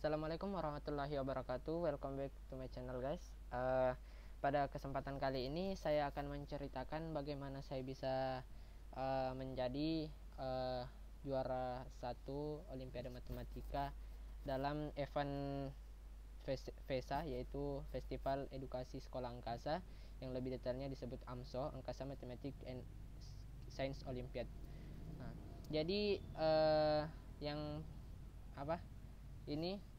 Assalamualaikum warahmatullahi wabarakatuh. Welcome back to my channel, guys. Pada kesempatan kali ini saya akan menceritakan bagaimana saya bisa menjadi juara 1 Olimpiade Matematika dalam event VESA, yaitu Festival Edukasi Sekolah Angkasa, yang lebih detailnya disebut AMSO, Angkasa Matematik and Science Olympiad. Jadi ini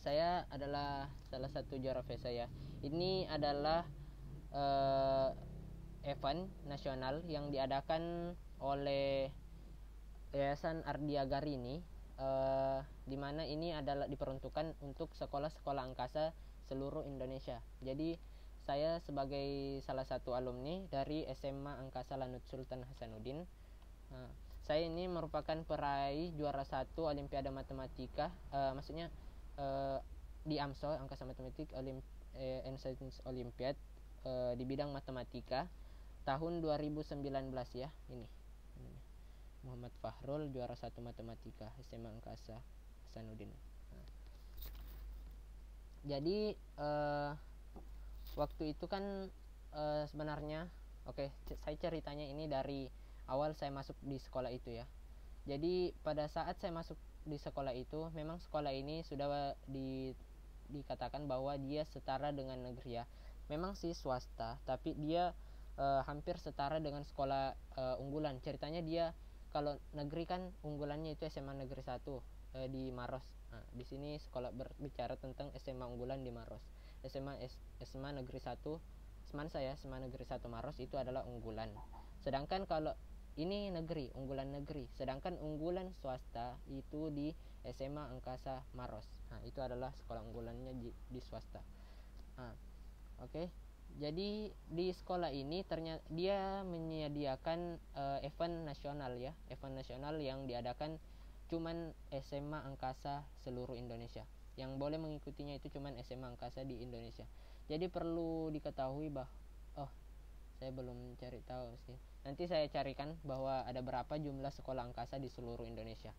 saya adalah salah satu juara VESA ya. Ini adalah event nasional yang diadakan oleh Yayasan Ardia Garini, di mana ini adalah diperuntukkan untuk sekolah-sekolah angkasa seluruh Indonesia. Jadi saya sebagai salah satu alumni dari SMA Angkasa Lanut Sultan Hasanuddin. Saya ini merupakan peraih juara 1 Olimpiade Matematika, di AMSO, Angkasa Matematik and Science Olympiad, di bidang matematika tahun 2019 ya. Ini Muhammad Fahrul, juara 1 matematika SMA Angkasa Hasanuddin. Jadi waktu itu kan sebenarnya saya ceritanya ini dari awal saya masuk di sekolah itu ya. Jadi pada saat saya masuk di sekolah itu, memang sekolah ini sudah dikatakan bahwa dia setara dengan negeri ya. Memang sih swasta, tapi dia hampir setara dengan sekolah unggulan. Ceritanya dia, kalau negeri kan unggulannya itu SMA Negeri 1 di Maros. Di sini sekolah berbicara tentang SMA unggulan di Maros. SMA Negeri 1 SMA Negeri 1 Maros itu adalah unggulan. Sedangkan kalau ini negeri, unggulan negeri, sedangkan unggulan swasta itu di SMA Angkasa Maros. Itu adalah sekolah unggulannya di swasta. Jadi di sekolah ini ternyata dia menyediakan event nasional ya, event nasional yang diadakan cuman SMA Angkasa seluruh Indonesia. Yang boleh mengikutinya itu cuman SMA Angkasa di Indonesia. Jadi perlu diketahui saya belum cari tahu sih. Nanti saya carikan bahwa ada berapa jumlah sekolah angkasa di seluruh Indonesia.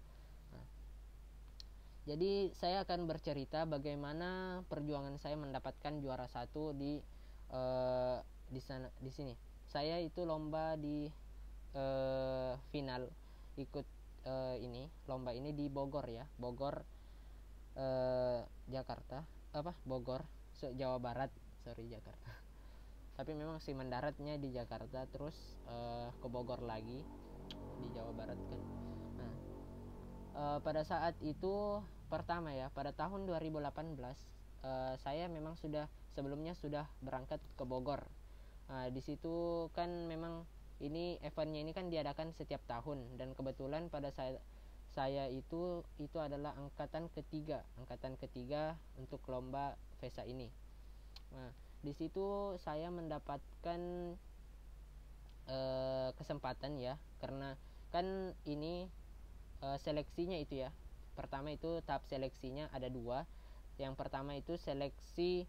Jadi saya akan bercerita bagaimana perjuangan saya mendapatkan juara 1 di sini. Saya itu lomba di final, ikut lomba ini di Bogor ya, Bogor, Jakarta, Bogor, Jawa Barat, Jakarta. Tapi memang sih mendaratnya di Jakarta, terus ke Bogor lagi di Jawa Barat kan. Pada saat itu pertama ya, pada tahun 2018 saya memang sebelumnya sudah berangkat ke Bogor. Di situ kan memang ini eventnya ini kan diadakan setiap tahun, dan kebetulan pada saya itu adalah angkatan ketiga untuk lomba VESA ini. Di situ saya mendapatkan kesempatan ya, karena kan ini seleksinya itu ya. Pertama itu tahap seleksinya ada 2. Yang pertama itu seleksi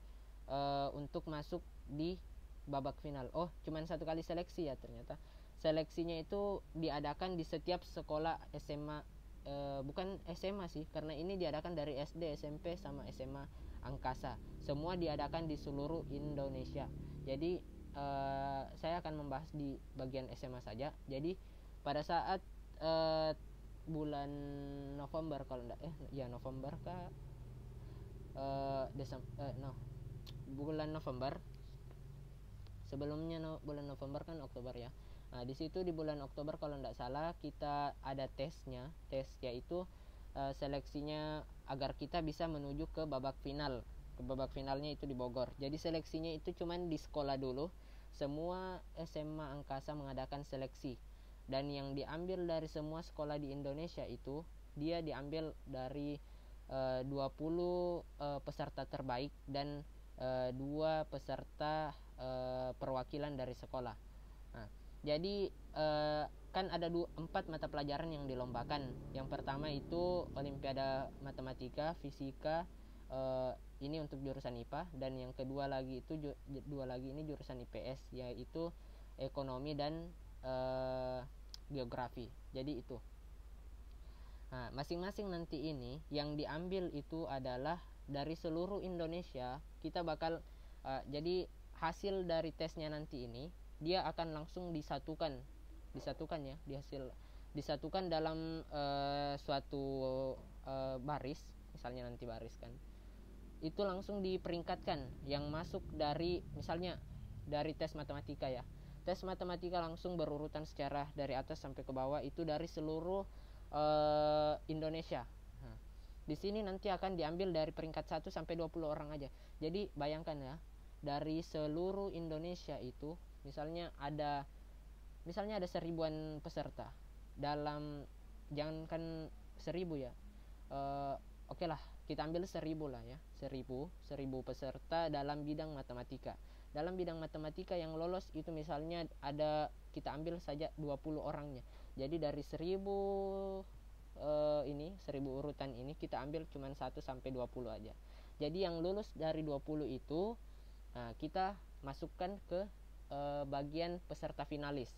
untuk masuk di babak final. Cuman 1 kali seleksi ya ternyata. Seleksinya itu diadakan di setiap sekolah SMA, bukan SMA sih, karena ini diadakan dari SD, SMP sama SMA Angkasa. Semua diadakan di seluruh Indonesia. Jadi saya akan membahas di bagian SMA saja. Jadi pada saat bulan November kalau enggak November kah bulan November. Sebelumnya bulan November kan Oktober ya. Di situ di bulan Oktober kalau enggak salah kita ada tes yaitu seleksinya agar kita bisa menuju ke babak final. Babak finalnya itu di Bogor. Jadi seleksinya itu cuman di sekolah dulu. Semua SMA Angkasa mengadakan seleksi, dan yang diambil dari semua sekolah di Indonesia itu dia diambil dari 20 peserta terbaik dan 2 peserta perwakilan dari sekolah. Jadi kan ada 4 mata pelajaran yang dilombakan. Yang pertama itu Olimpiade Matematika, Fisika, ini untuk jurusan IPA, dan yang kedua lagi ini jurusan IPS, yaitu Ekonomi dan Geografi. Jadi itu. Nah, masing-masing nanti ini yang diambil itu adalah dari seluruh Indonesia. Kita bakal jadi hasil dari tesnya nanti ini dia akan langsung disatukan ya, disatukan dalam suatu baris, misalnya nanti baris kan. Itu langsung diperingkatkan yang masuk dari, misalnya dari tes matematika ya. Tes matematika langsung berurutan secara dari atas sampai ke bawah itu dari seluruh Indonesia. Nah, di sini nanti akan diambil dari peringkat 1 sampai 20 orang aja. Jadi bayangkan ya, dari seluruh Indonesia itu misalnya ada 1000-an peserta. Dalam, jangankan 1000 ya. Oke lah, kita ambil 1000 lah ya. 1000 peserta dalam bidang matematika. Dalam bidang matematika yang lolos itu misalnya ada, kita ambil saja 20 orangnya. Jadi dari 1000 urutan ini kita ambil cuma 1 sampai 20 aja. Jadi yang lulus dari 20 itu kita masukkan ke bagian peserta finalis.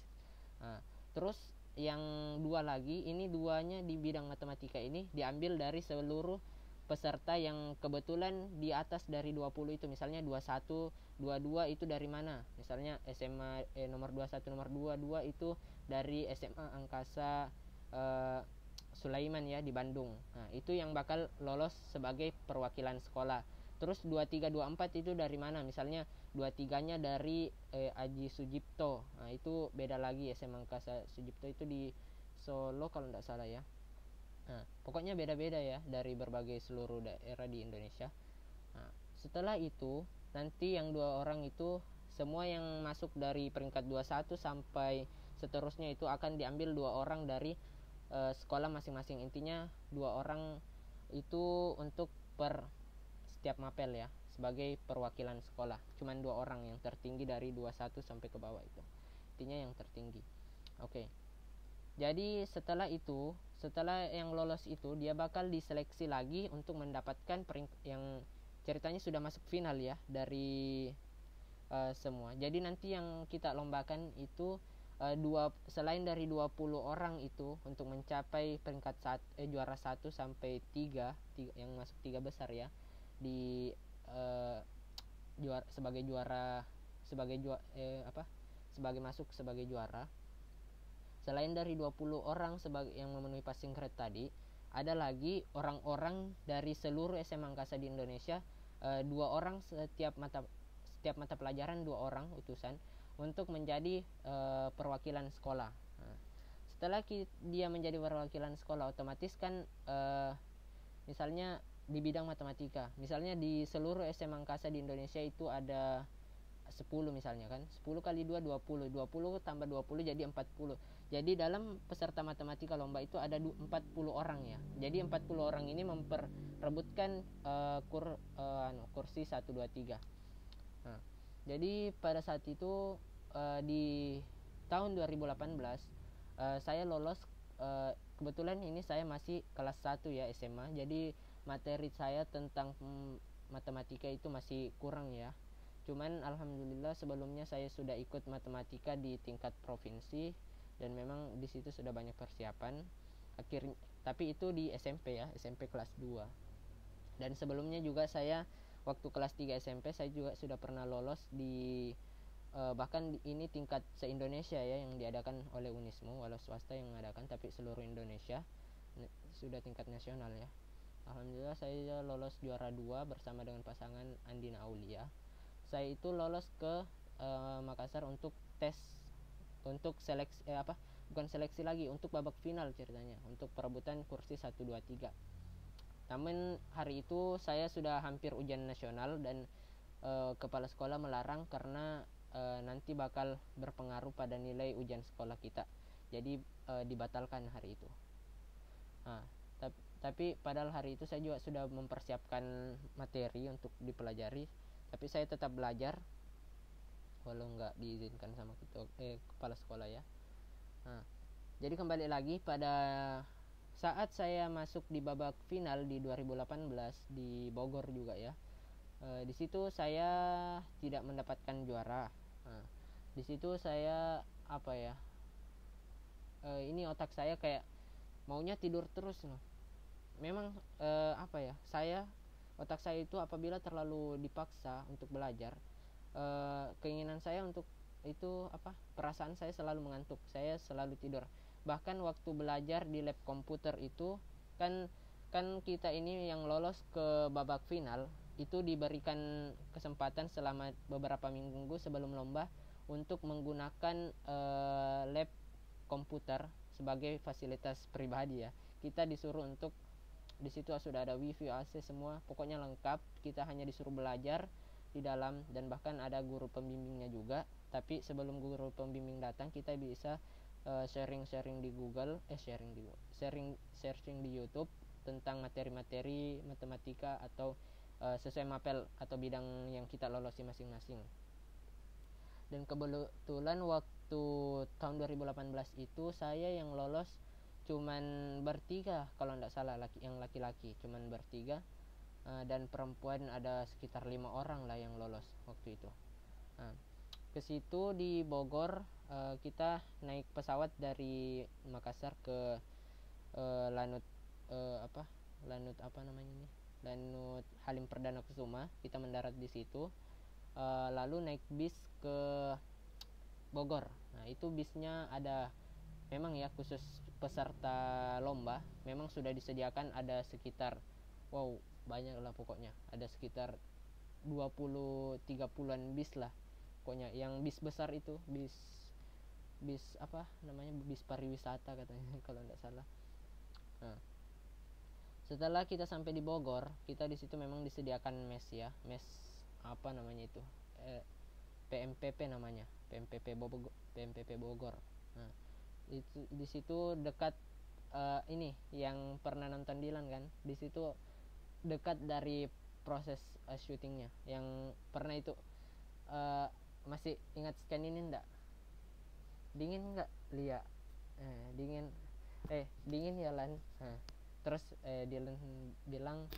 Terus yang 2 lagi, ini 2-nya di bidang matematika ini diambil dari seluruh peserta yang kebetulan di atas dari 20 itu, misalnya 21, 22 itu dari mana? Misalnya SMA nomor 21, nomor 22 itu dari SMA Angkasa Sulaiman ya di Bandung. Nah, itu yang bakal lolos sebagai perwakilan sekolah. Terus 23, 24 itu dari mana? Misalnya 23-nya dari Aji Sujipto. Nah, itu beda lagi, SMA Angkasa Sujipto itu di Solo kalau tidak salah ya. Nah, pokoknya beda-beda ya dari berbagai seluruh daerah di Indonesia. Nah, setelah itu nanti yang 2 orang itu semua yang masuk dari peringkat 21 sampai seterusnya itu akan diambil 2 orang dari sekolah masing-masing. Intinya 2 orang itu untuk per setiap mapel ya, sebagai perwakilan sekolah. Cuman 2 orang yang tertinggi dari 21 sampai ke bawah itu. Intinya yang tertinggi. Oke. Jadi setelah yang lolos itu dia bakal diseleksi lagi untuk mendapatkan yang ceritanya sudah masuk final ya dari semua. Jadi nanti yang kita lombakan itu selain dari 20 orang itu untuk mencapai peringkat juara 1 sampai 3 yang masuk 3 besar ya di sebagai masuk sebagai juara. Selain dari 20 orang sebagai yang memenuhi passing grade tadi, ada lagi orang-orang dari seluruh SMA Angkasa di Indonesia, 2 orang setiap mata pelajaran, 2 orang utusan untuk menjadi perwakilan sekolah. Nah, setelah dia menjadi perwakilan sekolah, otomatis kan misalnya di bidang matematika, misalnya di seluruh SMA Angkasa di Indonesia itu ada 10 misalnya kan, 10 kali 2 20 tambah 20 jadi 40. Jadi dalam peserta matematika lomba itu ada 40 orang ya. Jadi 40 orang ini memperebutkan kursi 1 2 3. Nah, jadi pada saat itu di tahun 2018 saya lolos, kebetulan ini saya masih kelas 1 ya SMA. Jadi materi saya tentang matematika itu masih kurang ya. Cuman alhamdulillah sebelumnya saya sudah ikut matematika di tingkat provinsi dan memang di situ sudah banyak persiapan. Akhirnya, tapi itu di SMP ya, SMP kelas 2. Dan sebelumnya juga saya waktu kelas 3 SMP saya juga sudah pernah lolos di bahkan ini tingkat se-Indonesia ya yang diadakan oleh Unismu, walau swasta yang mengadakan, tapi seluruh Indonesia sudah tingkat nasional ya. Alhamdulillah saya lolos juara 2 bersama dengan pasangan Andina Aulia. Saya itu lolos ke Makassar untuk tes, untuk seleksi bukan seleksi lagi, untuk babak final ceritanya, untuk perebutan kursi 1 2 3. Namun hari itu saya sudah hampir ujian nasional dan kepala sekolah melarang karena nanti bakal berpengaruh pada nilai ujian sekolah kita. Jadi dibatalkan hari itu. Nah, tapi padahal hari itu saya juga sudah mempersiapkan materi untuk dipelajari, tapi saya tetap belajar walau nggak diizinkan sama kepala sekolah ya. Nah, jadi kembali lagi pada saat saya masuk di babak final di 2018 di Bogor juga ya. Di situ saya tidak mendapatkan juara. Nah, di situ saya ini otak saya kayak maunya tidur terus loh. Memang apa ya, otak saya itu apabila terlalu dipaksa untuk belajar, keinginan saya untuk itu perasaan saya selalu mengantuk, saya selalu tidur. Bahkan waktu belajar di lab komputer itu kan kita ini yang lolos ke babak final itu diberikan kesempatan selama beberapa minggu sebelum lomba untuk menggunakan lab komputer sebagai fasilitas pribadi ya. Kita disuruh untuk, di situ sudah ada wifi, AC, semua pokoknya lengkap. Kita hanya disuruh belajar di dalam, dan bahkan ada guru pembimbingnya juga. Tapi sebelum guru pembimbing datang, kita bisa sharing di Google, sharing di YouTube tentang materi-materi matematika atau sesuai mapel atau bidang yang kita lolosi masing-masing. Dan kebetulan waktu tahun 2018 itu saya yang lolos cuman bertiga kalau tidak salah, yang laki-laki cuman bertiga, dan perempuan ada sekitar 5 orang lah yang lolos waktu itu. Ke situ di Bogor, kita naik pesawat dari Makassar ke Lanut Lanut Halim Perdana Kusuma. Kita mendarat di situ, lalu naik bis ke Bogor. Nah, itu bisnya ada memang ya khusus peserta lomba, memang sudah disediakan ada sekitar banyak lah pokoknya, ada sekitar 20-30an bis lah pokoknya, yang bis besar itu bis bis pariwisata katanya kalau tidak salah. Nah, setelah kita sampai di Bogor, kita di situ memang disediakan mes ya, mes itu PMPP namanya, PMPP Bogor. Nah, itu di situ dekat ini yang pernah nonton Dilan kan, di situ dekat dari proses syutingnya yang pernah itu. Masih ingat scan ini enggak? Dingin enggak, Lia? Dingin ya Lan. Terus Dilan bilang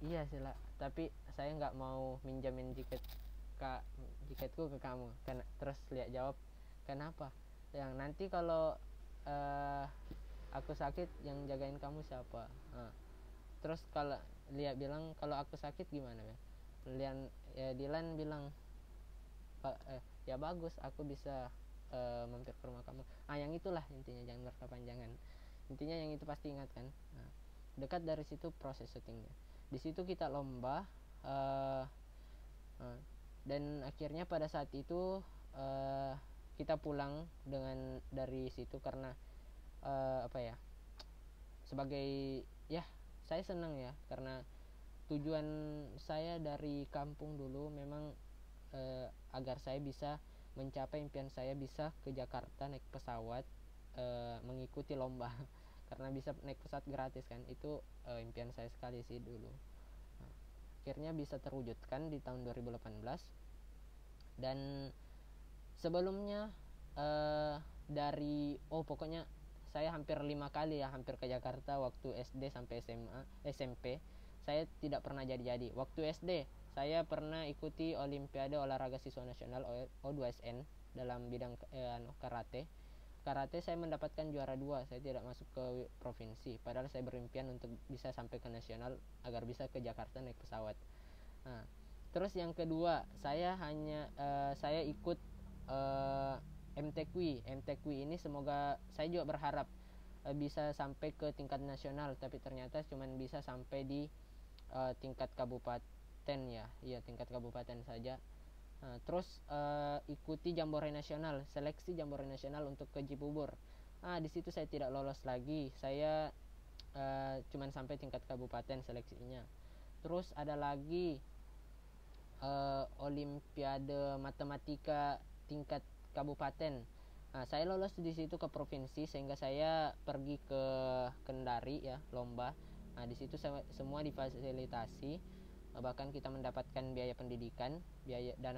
iya sih lah, tapi saya nggak mau minjamin jaketku ke kamu. Terus Lia jawab, kenapa? Yang nanti kalau aku sakit yang jagain kamu siapa? Terus kalau Lia bilang, kalau aku sakit gimana ya? Dilan bilang, ya bagus, aku bisa mampir ke rumah kamu. Yang itulah intinya, jangan berkepanjangan. Intinya yang itu pasti ingat kan. Dekat dari situ proses syutingnya. Di situ kita lomba, dan akhirnya pada saat itu kita pulang dari situ karena sebagai saya senang ya, karena tujuan saya dari kampung dulu memang agar saya bisa mencapai impian saya, bisa ke Jakarta naik pesawat mengikuti lomba karena bisa naik pesawat gratis kan, itu impian saya sekali sih dulu. Akhirnya bisa terwujudkan di tahun 2018. Dan sebelumnya pokoknya saya hampir 5 kali ya hampir ke Jakarta waktu SD sampai SMP. Saya tidak pernah jadi. Waktu SD saya pernah ikuti Olimpiade Olahraga Siswa Nasional O2SN dalam bidang karate. Saya mendapatkan juara 2. Saya tidak masuk ke provinsi, padahal saya berimpian untuk bisa sampai ke nasional agar bisa ke Jakarta naik pesawat. Terus yang kedua, saya ikut MTQ ini, semoga saya juga berharap bisa sampai ke tingkat nasional, tapi ternyata cuma bisa sampai di tingkat kabupaten ya, tingkat kabupaten saja. Terus ikuti Jambore Nasional, seleksi Jambore Nasional untuk ke Cibubur. Di situ saya tidak lolos lagi, saya cuma sampai tingkat kabupaten seleksinya. Terus ada lagi Olimpiade Matematika tingkat kabupaten. Saya lolos di situ ke provinsi, sehingga saya pergi ke Kendari ya lomba. Di situ semua difasilitasi, bahkan kita mendapatkan dana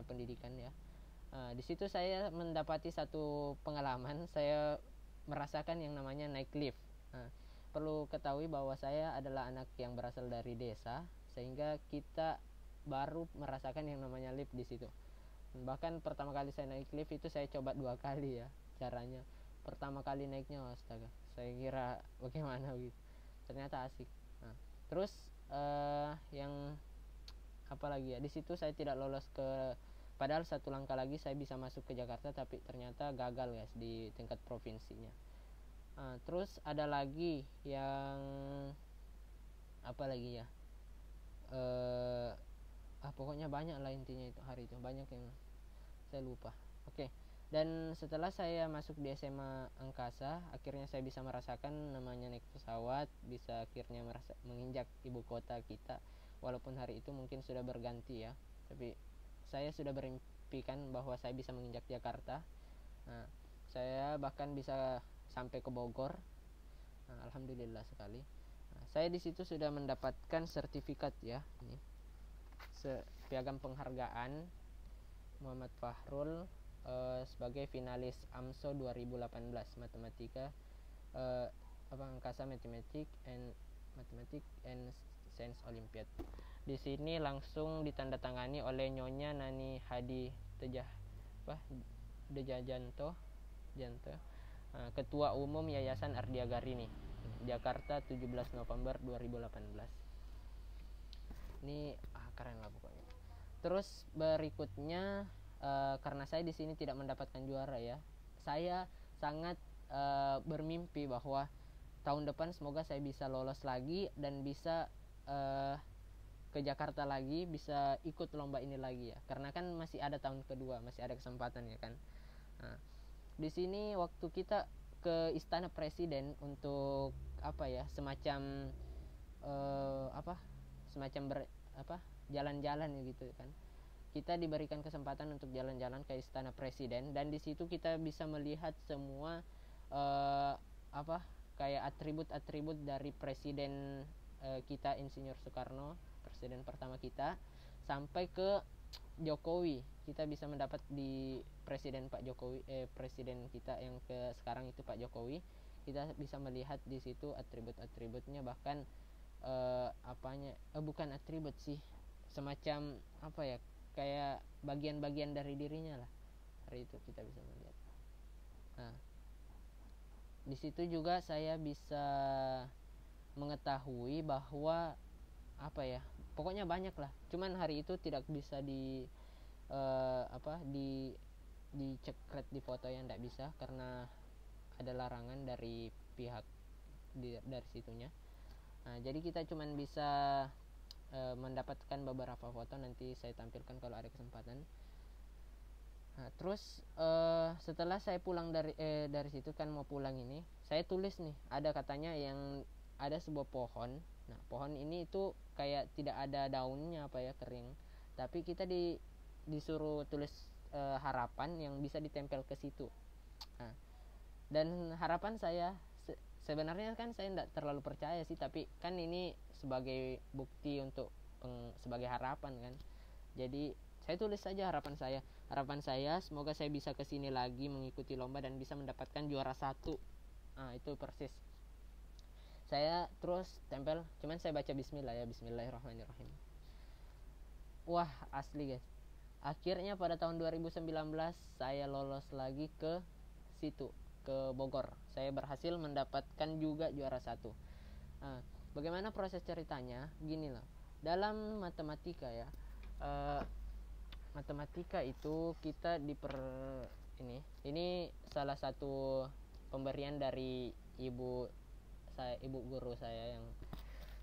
pendidikan ya. Di situ saya mendapati satu pengalaman, saya merasakan yang namanya naik lift. Perlu ketahui bahwa saya adalah anak yang berasal dari desa, sehingga kita baru merasakan yang namanya lift di situ. Bahkan pertama kali saya naik lift itu saya coba 2 kali ya caranya. pertama kali naiknya, astaga, saya kira bagaimana gitu, ternyata asik. Nah, terus yang apa lagi ya, di situ saya tidak lolos ke, padahal satu langkah lagi saya bisa masuk ke Jakarta, tapi ternyata gagal guys di tingkat provinsinya. Terus ada lagi yang apa lagi ya, pokoknya banyak lah intinya, itu hari itu banyak yang saya lupa. Oke. Dan setelah saya masuk di SMA Angkasa, akhirnya saya bisa merasakan namanya naik pesawat, bisa akhirnya menginjak ibu kota kita. Walaupun hari itu mungkin sudah berganti ya, tapi saya sudah berimpikan bahwa saya bisa menginjak Jakarta. Nah, saya bahkan bisa sampai ke Bogor. Nah, alhamdulillah sekali. Nah, saya di situ sudah mendapatkan sertifikat ya, ini piagam penghargaan Muhammad Fahrul sebagai finalis AMSO 2018 matematika, Angkasa Mathematics and Science Olympiad. Di sini langsung ditandatangani oleh Nyonya Nani Hadi Dejajanto, Ketua Umum Yayasan Ardiagarini, Jakarta 17 November 2018. Ini keren lah pokoknya. Terus berikutnya, karena saya di sini tidak mendapatkan juara ya, saya sangat bermimpi bahwa tahun depan semoga saya bisa lolos lagi dan bisa ke Jakarta lagi, bisa ikut lomba ini lagi ya, karena kan masih ada tahun kedua, masih ada kesempatan ya kan. Nah, di sini waktu kita ke Istana Presiden untuk semacam jalan-jalan gitu kan, kita diberikan kesempatan untuk jalan-jalan ke Istana Presiden, dan di situ kita bisa melihat semua kayak atribut-atribut dari presiden kita, Insinyur Soekarno, presiden pertama kita, sampai ke Jokowi. Kita bisa mendapat di presiden Pak Jokowi, presiden kita yang ke sekarang itu Pak Jokowi. Kita bisa melihat di situ atribut-atributnya, bahkan bukan atribut sih, semacam kayak bagian-bagian dari dirinya lah. Hari itu kita bisa melihat. Nah, di situ juga saya bisa mengetahui bahwa pokoknya banyak lah. Cuman hari itu tidak bisa dicekret di foto, yang tidak bisa karena ada larangan dari pihak dari situnya. Nah, jadi kita cuman bisa mendapatkan beberapa foto, nanti saya tampilkan kalau ada kesempatan. Nah, terus setelah saya pulang dari situ kan, mau pulang ini, saya tulis nih, ada katanya yang ada sebuah pohon. Nah, pohon ini itu kayak tidak ada daunnya kering, tapi kita disuruh tulis harapan yang bisa ditempel ke situ. Nah, dan harapan saya sebenarnya kan saya tidak terlalu percaya sih, tapi kan ini sebagai bukti untuk sebagai harapan kan. Jadi saya tulis saja harapan saya semoga saya bisa kesini lagi mengikuti lomba dan bisa mendapatkan juara 1. Nah, itu persis. Saya terus tempel, cuman saya baca bismillah ya, bismillahirrahmanirrahim. Wah, asli guys. Akhirnya pada tahun 2019 saya lolos lagi ke situ, ke Bogor. Saya berhasil mendapatkan juga juara 1. Nah, bagaimana proses ceritanya? Gini lah. Dalam matematika ya, matematika itu kita ini salah satu pemberian dari ibu guru saya yang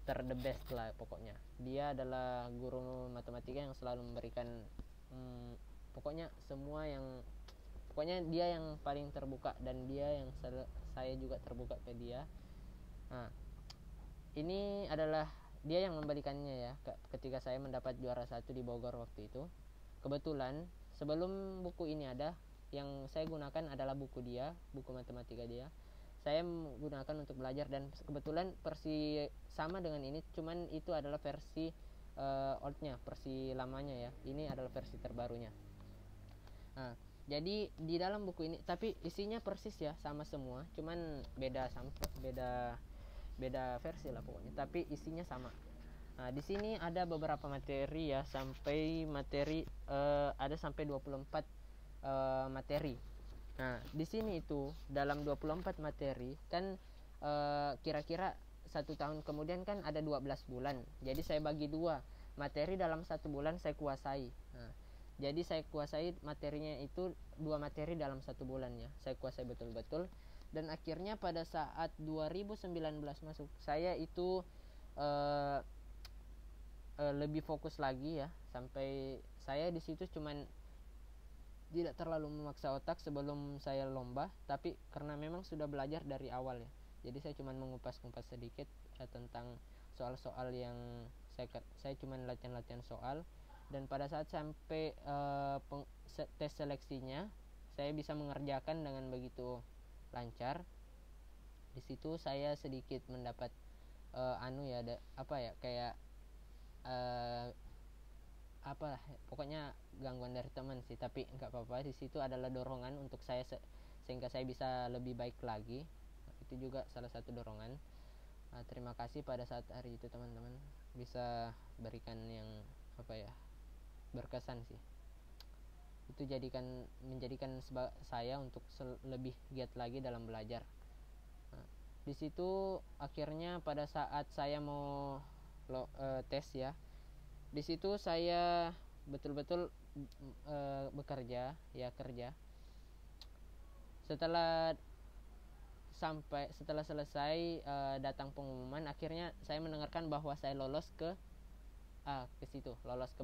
the best lah pokoknya. Dia adalah guru matematika yang selalu memberikan pokoknya dia yang paling terbuka, dan dia yang saya juga terbuka ke dia. Nah, ini adalah dia yang memberikannya ya, ketika saya mendapat juara 1 di Bogor waktu itu. Kebetulan sebelum buku ini ada, yang saya gunakan adalah buku matematika dia. Saya menggunakan untuk belajar, dan kebetulan versi sama dengan ini, cuman itu adalah versi oldnya, versi lamanya ya. Ini adalah versi terbarunya. Nah, jadi di dalam buku ini, tapi isinya persis ya, sama semua, cuman beda versi lah pokoknya, tapi isinya sama. Nah, di sini ada beberapa materi ya, ada sampai 24 materi. Nah, di sini itu dalam 24 materi kan kira-kira 1 tahun kemudian kan ada 12 bulan. Jadi saya bagi dua, materi dalam 1 bulan saya kuasai. Nah, jadi saya kuasai materinya itu 2 materi dalam 1 bulan ya. Saya kuasai betul-betul. Dan akhirnya pada saat 2019 masuk, saya itu lebih fokus lagi ya. Sampai saya di situ cuman tidak terlalu memaksa otak sebelum saya lomba, tapi karena memang sudah belajar dari awal ya. Jadi saya cuma mengupas-ngupas sedikit tentang soal-soal yang saya cuma latihan-latihan soal, dan pada saat sampai tes seleksinya saya bisa mengerjakan dengan begitu lancar. Di situ saya sedikit mendapat kayak apalah pokoknya gangguan dari teman sih, tapi nggak apa-apa. Di situ adalah dorongan untuk saya sehingga saya bisa lebih baik lagi. Itu juga salah satu dorongan. Terima kasih pada saat hari itu teman-teman, bisa berikan yang berkesan sih. Itu menjadikan saya untuk lebih giat lagi dalam belajar. Di situ akhirnya pada saat saya mau tes ya, di situ saya betul-betul kerja. Setelah selesai datang pengumuman, akhirnya saya mendengarkan bahwa saya lolos ke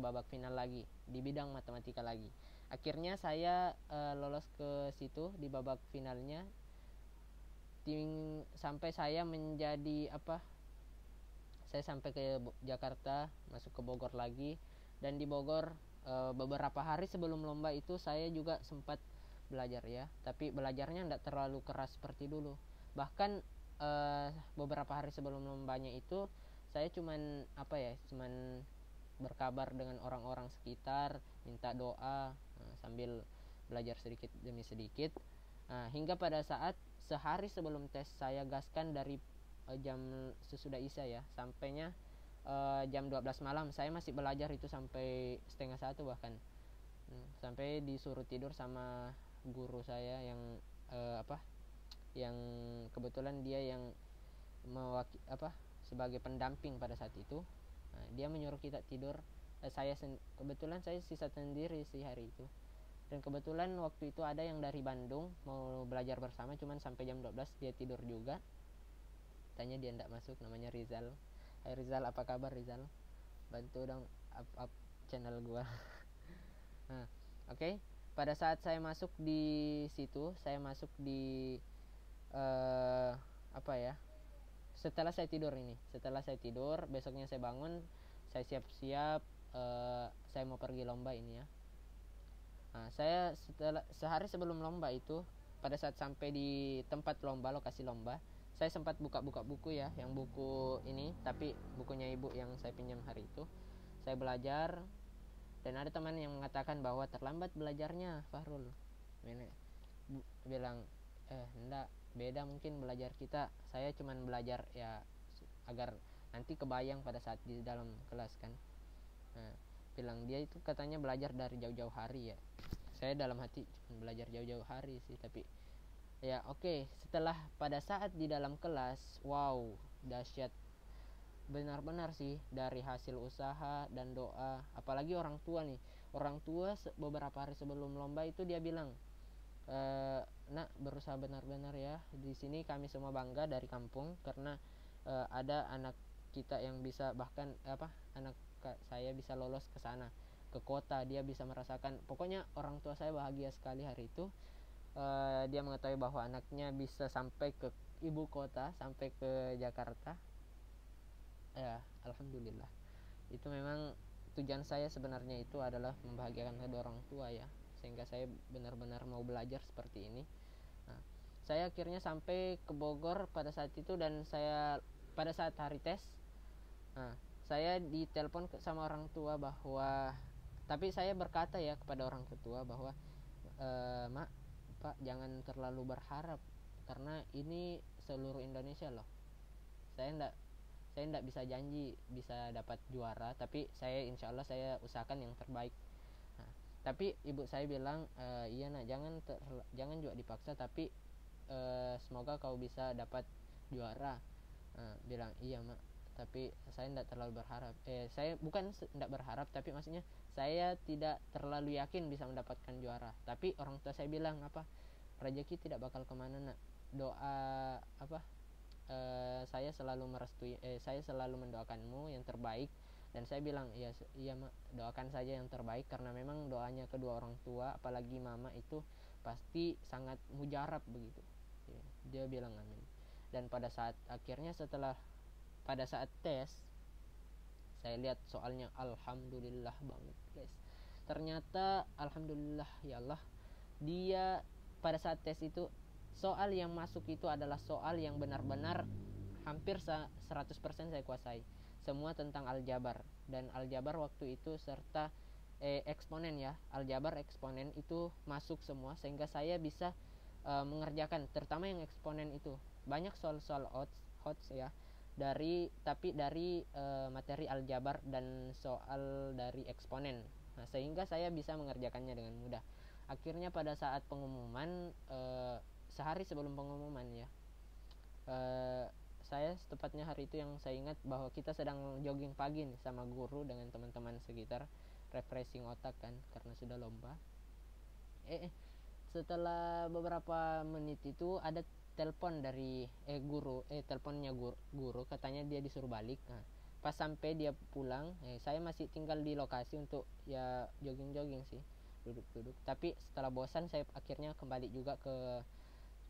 babak final lagi di bidang matematika lagi. Akhirnya saya lolos ke situ di babak finalnya, sampai saya sampai ke Jakarta, masuk ke Bogor lagi. Dan di Bogor beberapa hari sebelum lomba itu saya juga sempat belajar ya, tapi belajarnya tidak terlalu keras seperti dulu. Bahkan beberapa hari sebelum lombanya itu saya cuman berkabar dengan orang-orang sekitar, minta doa, sambil belajar sedikit demi sedikit. Hingga pada saat sehari sebelum tes, saya gaskan dari jam sesudah isya ya, sampainya jam 12 malam. Saya masih belajar itu sampai setengah 1 bahkan, sampai disuruh tidur sama guru saya yang kebetulan dia yang sebagai pendamping pada saat itu. Dia menyuruh kita tidur. Kebetulan saya sisa sendiri sih hari itu, dan kebetulan waktu itu ada yang dari Bandung mau belajar bersama, cuman sampai jam 12 dia tidur juga. Tanya dia tidak masuk, namanya Rizal. Hai Rizal, apa kabar Rizal? Bantu dong up channel gua. Oke. Pada saat saya masuk di situ, saya masuk di setelah saya tidur, besoknya saya bangun, saya siap-siap, saya mau pergi lomba ini ya. Saya sehari sebelum lomba itu, pada saat sampai di tempat lomba, lokasi lomba, saya sempat buka-buka buku ya, yang buku ini, tapi bukunya ibu yang saya pinjam hari itu. Saya belajar, dan ada teman yang mengatakan bahwa terlambat belajarnya Fahrul. Bilang enggak, beda mungkin belajar kita. Saya cuman belajar ya agar nanti kebayang pada saat di dalam kelas kan. Bilang dia itu katanya belajar dari jauh-jauh hari ya. Saya dalam hati cuma belajar jauh-jauh hari sih, tapi ya oke. Setelah pada saat di dalam kelas, wow, dahsyat benar-benar sih, dari hasil usaha dan doa. Apalagi orang tua nih, beberapa hari sebelum lomba itu dia bilang, nak berusaha benar-benar ya, di sini kami semua bangga dari kampung karena ada anak kita yang bisa, bahkan anak saya bisa lolos ke sana, ke kota. Dia bisa merasakan, pokoknya orang tua saya bahagia sekali hari itu. Dia mengetahui bahwa anaknya bisa sampai ke ibu kota, sampai ke Jakarta. Ya alhamdulillah, itu memang tujuan saya sebenarnya itu adalah membahagiakan kedua orang tua ya, sehingga saya benar-benar mau belajar seperti ini. Saya akhirnya sampai ke Bogor pada saat itu, dan pada saat hari tes, saya ditelepon sama orang tua bahwa, tapi saya berkata ya kepada orang tua bahwa, mak, pak, jangan terlalu berharap karena ini seluruh Indonesia loh. Saya enggak bisa janji bisa dapat juara, tapi insya Allah saya usahakan yang terbaik. Tapi ibu saya bilang, iya nak, jangan juga dipaksa, tapi semoga kau bisa dapat juara. Bilang iya mak, tapi saya tidak terlalu berharap. Saya bukan tidak berharap, tapi maksudnya saya tidak terlalu yakin bisa mendapatkan juara. Tapi orang tua saya bilang apa, rezeki tidak bakal kemana nak, doa apa, saya selalu merestui, saya selalu mendoakanmu yang terbaik. Dan saya bilang iya, iya mak, doakan saja yang terbaik, karena memang doanya kedua orang tua, apalagi mama itu pasti sangat mujarab begitu. Dia bilang amin. Dan pada saat akhirnya, pada saat tes, saya lihat soalnya, alhamdulillah banget guys. Ternyata alhamdulillah ya Allah, dia pada saat tes itu, soal yang masuk itu adalah soal yang benar-benar hampir 100% saya kuasai. Semua tentang aljabar, dan aljabar waktu itu serta eksponen ya, aljabar eksponen itu masuk semua, sehingga saya bisa mengerjakan, terutama yang eksponen itu banyak soal-soal odds ya, tapi dari materi aljabar dan soal dari eksponen. Nah, sehingga saya bisa mengerjakannya dengan mudah. Akhirnya pada saat pengumuman, sehari sebelum pengumuman ya, saya tepatnya hari itu yang saya ingat bahwa kita sedang jogging pagi nih sama guru dengan teman-teman sekitar, refreshing otak kan karena sudah lomba. Setelah beberapa menit itu ada telepon dari teleponnya guru, katanya dia disuruh balik. Nah, pas sampai dia pulang, saya masih tinggal di lokasi untuk ya jogging sih, duduk-duduk. Tapi setelah bosan, saya akhirnya kembali juga ke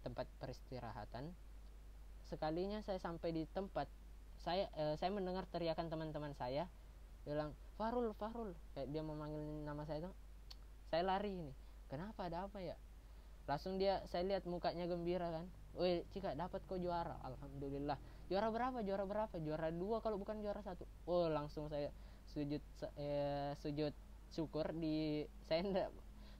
tempat peristirahatan. Sekalinya saya sampai di tempat, saya mendengar teriakan teman-teman saya bilang, Farul, kayak dia memanggil nama saya tuh. Saya lari ini, kenapa, ada apa ya? Langsung saya lihat mukanya gembira kan. Wih Cika, dapat kau juara, alhamdulillah. Juara berapa? Juara 2 kalau bukan juara 1. Oh, langsung saya sujud syukur saya enggak,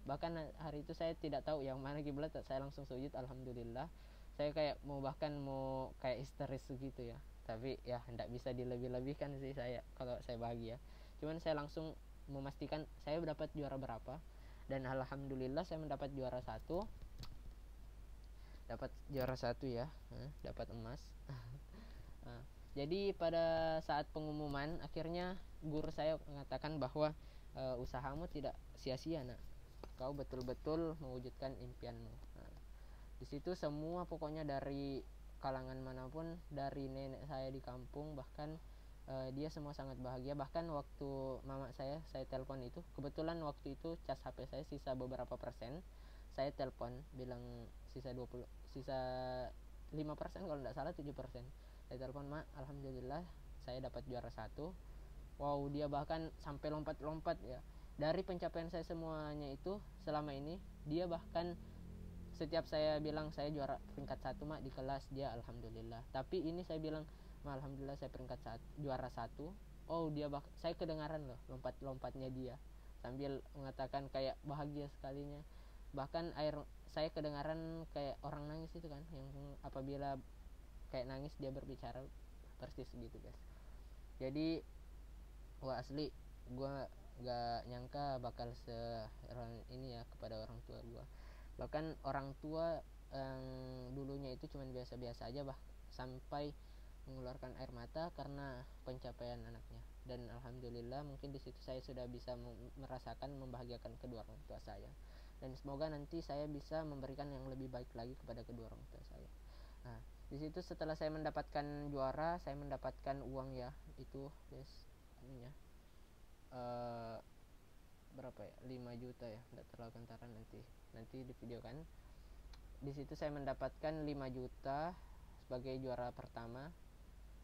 bahkan hari itu saya tidak tahu yang mana kiblat, saya langsung sujud alhamdulillah. Saya bahkan mau kayak histeris gitu ya, tapi ya tidak bisa dilebih-lebihkan sih saya kalau saya bahagia. Cuman saya langsung memastikan saya dapat juara berapa, dan alhamdulillah saya mendapat juara 1. Ya, dapat emas. Nah, jadi pada saat pengumuman akhirnya guru saya mengatakan bahwa usahamu tidak sia-sia nak, kau betul-betul mewujudkan impianmu. Nah, di situ semua pokoknya dari kalangan manapun, dari nenek saya di kampung bahkan, dia semua sangat bahagia. Bahkan waktu mama saya telepon itu, kebetulan waktu itu cas HP saya sisa beberapa persen, saya telepon bilang sisa 5% kalau tidak salah, 7%. Saya telepon, mak, alhamdulillah saya dapat juara 1. Wow, dia bahkan sampai lompat-lompat ya. Dari pencapaian saya semuanya itu selama ini, dia bahkan setiap saya bilang saya juara peringkat 1 mak di kelas, dia alhamdulillah. Tapi ini saya bilang, mak, alhamdulillah saya juara 1. Oh, saya kedengaran loh lompat-lompatnya dia, sambil mengatakan kayak bahagia sekalinya. Bahkan saya kedengaran kayak orang nangis itu kan, yang apabila kayak nangis dia berbicara, persis gitu guys. Jadi wah, asli gue gak nyangka bakal ini ya kepada orang tua gue. Bahkan orang tua yang dulunya itu cuman biasa-biasa aja, sampai mengeluarkan air mata karena pencapaian anaknya. Dan alhamdulillah mungkin di situ saya sudah bisa merasakan membahagiakan kedua orang tua saya, dan semoga nanti saya bisa memberikan yang lebih baik lagi kepada kedua orang tua saya. Nah, di situ setelah saya mendapatkan juara, saya mendapatkan uang ya, itu guys, ininya berapa ya, 5 juta ya, tidak terlalu kentaran, nanti di video kan. Di situ saya mendapatkan 5 juta sebagai juara pertama.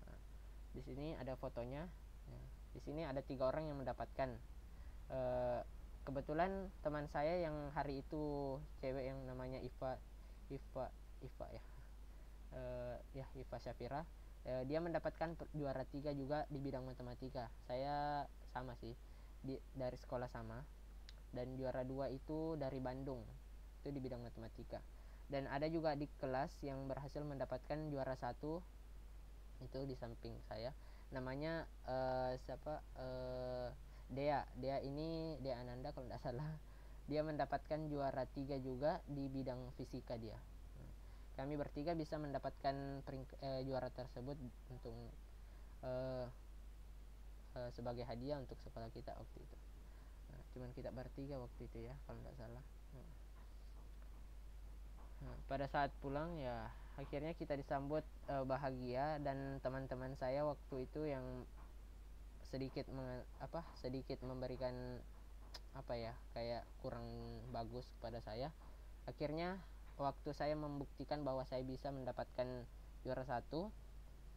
Nah, di sini ada fotonya. Nah, di sini ada 3 orang yang mendapatkan. Kebetulan teman saya yang hari itu cewek yang namanya Iva ya, Iva Syafira, dia mendapatkan juara 3 juga di bidang matematika. Saya sama sih, dari sekolah sama. Dan juara 2 itu dari Bandung, itu di bidang matematika. Dan ada juga di kelas yang berhasil mendapatkan juara 1, itu di samping saya, namanya siapa, Dea Ananda kalau tidak salah. dia mendapatkan juara 3 juga di bidang fisika dia. Kami bertiga bisa mendapatkan juara tersebut untuk sebagai hadiah untuk sekolah kita waktu itu. Cuman kita bertiga waktu itu ya, kalau tidak salah. Pada saat pulang ya akhirnya kita disambut bahagia, dan teman-teman saya waktu itu yang sedikit memberikan kayak kurang bagus kepada saya, akhirnya waktu saya membuktikan bahwa saya bisa mendapatkan juara 1,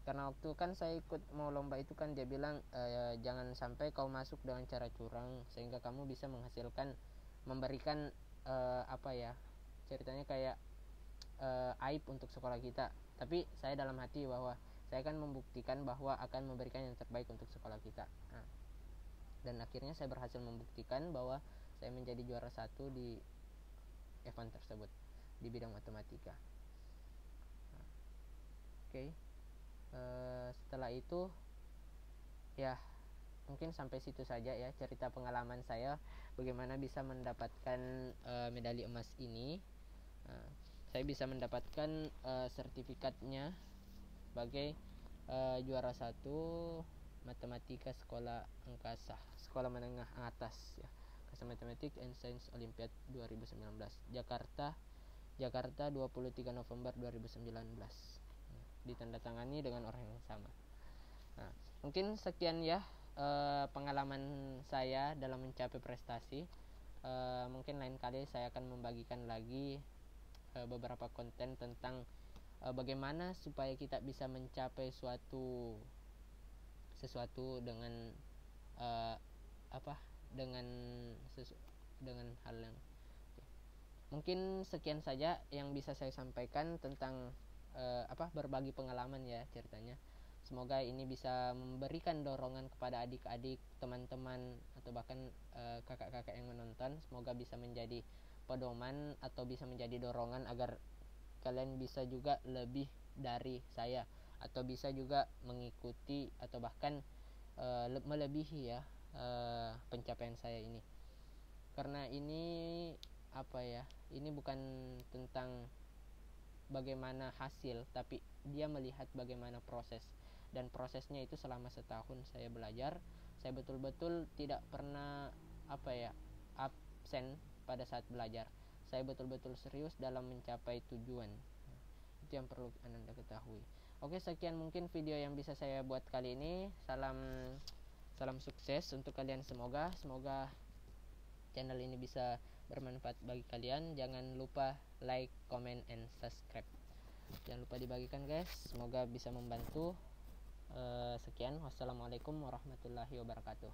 karena waktu kan saya ikut mau lomba itu kan dia bilang jangan sampai kau masuk dengan cara curang sehingga kamu bisa memberikan ceritanya kayak aib untuk sekolah kita. Tapi saya dalam hati bahwa saya akan membuktikan bahwa akan memberikan yang terbaik untuk sekolah kita. Dan akhirnya saya berhasil membuktikan bahwa saya menjadi juara 1 di event tersebut di bidang matematika. Setelah itu ya mungkin sampai situ saja ya cerita pengalaman saya bagaimana bisa mendapatkan medali emas ini. Saya bisa mendapatkan sertifikatnya sebagai juara 1 matematika sekolah angkasa, sekolah menengah atas ya, Angkasa Matematik and Science Olympiad 2019 Jakarta 23 November 2019, ditandatangani dengan orang yang sama. Mungkin sekian ya pengalaman saya dalam mencapai prestasi. Mungkin lain kali saya akan membagikan lagi beberapa konten tentang bagaimana supaya kita bisa mencapai sesuatu dengan dengan hal yang mungkin sekian saja yang bisa saya sampaikan tentang berbagi pengalaman ya ceritanya. Semoga ini bisa memberikan dorongan kepada adik-adik, teman-teman, atau bahkan kakak-kakak yang menonton. Semoga bisa menjadi pedoman atau bisa menjadi dorongan agar kalian bisa juga lebih dari saya, atau bisa juga mengikuti atau bahkan melebihi ya pencapaian saya ini. Karena ini ini bukan tentang bagaimana hasil, tapi dia melihat bagaimana proses, dan prosesnya itu selama setahun saya belajar. Saya betul-betul tidak pernah absen pada saat belajar. Saya betul-betul serius dalam mencapai tujuan. Itu yang perlu Anda ketahui. Oke, sekian mungkin video yang bisa saya buat kali ini. Salam sukses untuk kalian, semoga channel ini bisa bermanfaat bagi kalian. Jangan lupa like, comment, and subscribe. Jangan lupa dibagikan guys, semoga bisa membantu. Sekian, wassalamualaikum warahmatullahi wabarakatuh.